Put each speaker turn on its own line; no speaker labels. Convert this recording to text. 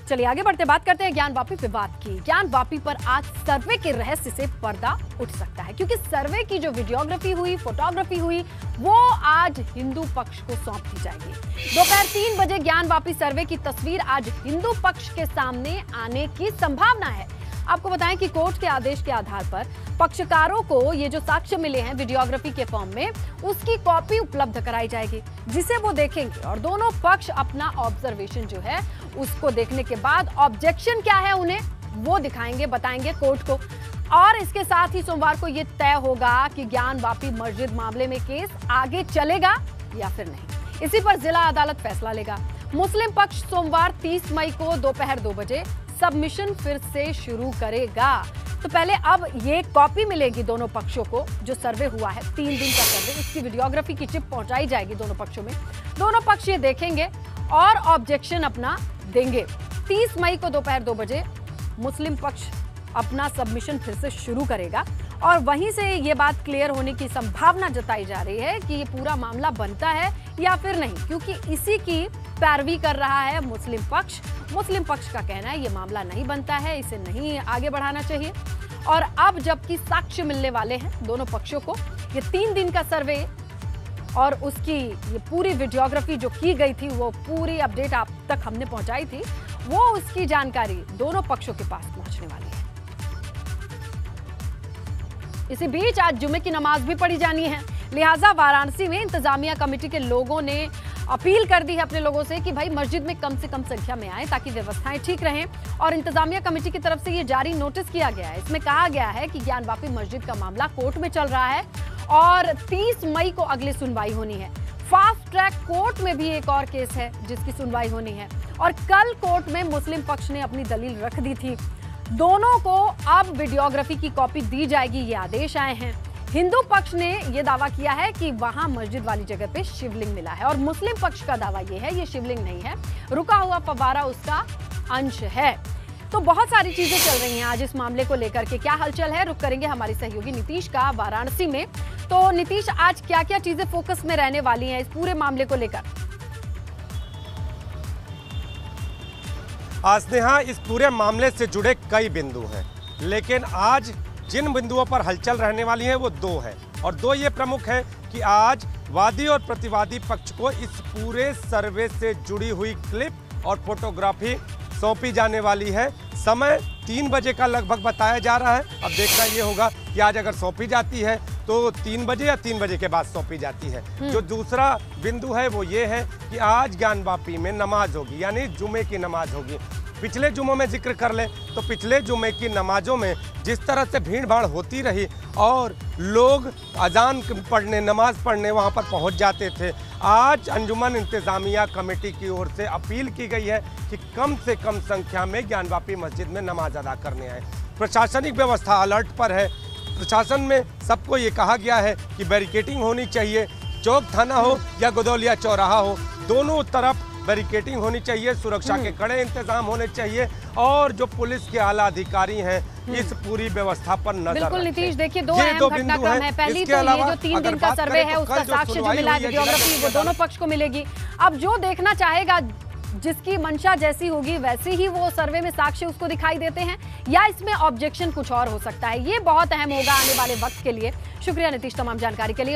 चलिए आगे बढ़ते बात करते हैं ज्ञान वापी विवाद की। ज्ञान वापी पर आज सर्वे के रहस्य से पर्दा उठ सकता है, क्योंकि सर्वे की जो वीडियोग्राफी हुई, फोटोग्राफी हुई, वो आज हिंदू पक्ष को सौंप दी जाएगी। दोपहर 3 बजे ज्ञान वापी सर्वे की तस्वीर आज हिंदू पक्ष के सामने आने की संभावना है। आपको बताएं कि कोर्ट के आदेश के आधार पर पक्षकारों को ये जो साक्ष्य मिले हैं वीडियोग्राफी के फॉर्म में, उसकी कॉपी उपलब्ध कराई जाएगी, जिसे वो देखेंगे और दोनों पक्ष अपना ऑब्जर्वेशन जो है उसको देखने के बाद ऑब्जेक्शन क्या है उन्हें वो दिखाएंगे, बताएंगे कोर्ट को। और इसके साथ ही सोमवार को ये तय होगा कि ज्ञान वापी मस्जिद मामले में केस आगे चलेगा या फिर नहीं। इसी पर जिला अदालत फैसला लेगा। मुस्लिम पक्ष सोमवार 30 मई को दोपहर 2 बजे सबमिशन फिर से शुरू करेगा। तो पहले अब ये कॉपी मिलेगी दोनों पक्षों को, जो सर्वे हुआ है 3 दिन का सर्वे, इसकी वीडियोग्राफी की चिप पहुंचाई जाएगी दोनों पक्षों में। दोनों पक्ष ये देखेंगे और ऑब्जेक्शन अपना देंगे। 30 मई को दोपहर 2 बजे मुस्लिम पक्ष अपना सबमिशन फिर से शुरू करेगा और वहीं से ये बात क्लियर होने की संभावना जताई जा रही है कि ये पूरा मामला बनता है या फिर नहीं, क्योंकि इसी की पैरवी कर रहा है मुस्लिम पक्ष। मुस्लिम पक्ष का कहना है ये मामला नहीं बनता है, इसे नहीं आगे बढ़ाना चाहिए। और अब जबकि साक्ष्य मिलने वाले हैं दोनों पक्षों को, ये 3 दिन का सर्वे और उसकी ये पूरी वीडियोग्राफी जो की गई थी, वो पूरी अपडेट आप तक हमने पहुंचाई थी, वो उसकी जानकारी दोनों पक्षों के पास पहुंचने वाली है। इसी बीच आज जुमे की नमाज भी पढ़ी जानी है, लिहाजा वाराणसी में इंतजामिया कमेटी के लोगों ने अपील कर दी है अपने लोगों से कि भाई मस्जिद में कम से कम संख्या में आए ताकि व्यवस्थाएं ठीक रहें। और इंतजामिया कमेटी की तरफ से ये जारी नोटिस किया गया है। इसमें कहा गया है कि ज्ञान वापी मस्जिद का मामला कोर्ट में चल रहा है और 30 मई को अगली सुनवाई होनी है। फास्ट ट्रैक कोर्ट में भी एक और केस है जिसकी सुनवाई होनी है और कल कोर्ट में मुस्लिम पक्ष ने अपनी दलील रख दी थी। दोनों को अब वीडियोग्राफी की कॉपी दी जाएगी, ये आदेश आए हैं। हिंदू पक्ष ने यह दावा किया है कि वहां मस्जिद वाली जगह पे शिवलिंग मिला है और मुस्लिम पक्ष का दावा यह है ये शिवलिंग नहीं है, रुका हुआ फव्वारा उसका अंश है। तो बहुत सारी चीजें चल रही हैं आज इस मामले को लेकर के। क्या हलचल है, रुक करेंगे हमारे सहयोगी नीतीश का वाराणसी में। तो नीतीश, आज क्या क्या चीजें फोकस में रहने वाली हैं इस पूरे मामले को लेकर?
स्नेहा, इस पूरे मामले से जुड़े कई बिंदु हैं, लेकिन आज जिन बिंदुओं पर हलचल रहने वाली है वो 2 है और 2 ये प्रमुख है कि आज वादी और प्रतिवादी पक्ष को इस पूरे सर्वे से जुड़ी हुई क्लिप और फोटोग्राफी सौंपी जाने वाली है। समय 3 बजे का लगभग बताया जा रहा है। अब देखना ये होगा कि आज अगर सौंपी जाती है तो 3 बजे या 3 बजे के बाद सौंपी जाती है। जो दूसरा बिंदु है वो ये है कि आज ज्ञान वापी में नमाज होगी, यानी जुमे की नमाज होगी। पिछले जुमों में जिक्र कर ले तो पिछले जुमे की नमाजों में जिस तरह से भीड़ भाड़ होती रही और लोग अजान पढ़ने, नमाज पढ़ने वहां पर पहुंच जाते थे, आज अंजुमन इंतजामिया कमेटी की ओर से अपील की गई है कि कम से कम संख्या में ज्ञान वापी मस्जिद में नमाज अदा करने आए। प्रशासनिक व्यवस्था अलर्ट पर है। प्रशासन में सबको ये कहा गया है कि बैरिकेटिंग होनी चाहिए, चौक थाना हो या गोदौलिया चौराहा हो, दोनों तरफ बैरिकेटिंग होनी चाहिए, सुरक्षा के कड़े इंतजाम होने चाहिए और जो पुलिस के आला अधिकारी हैं इस पूरी व्यवस्था पर नजर रखें।
बिल्कुल नीतीश, देखिए 2 अहम घटनाक्रम है। पहली तो ये जो 3 दिन का सर्वे है उसका साक्ष्य जो मिला है, वीडियोग्राफी, वो दोनों पक्ष को मिलेगी। अब जो देखना चाहेगा, जिसकी मंशा जैसी होगी वैसे ही वो सर्वे में साक्ष्य उसको दिखाई देते हैं या इसमें ऑब्जेक्शन कुछ और हो सकता है। ये बहुत अहम होगा आने वाले वक्त के लिए। शुक्रिया नीतीश तमाम जानकारी के लिए।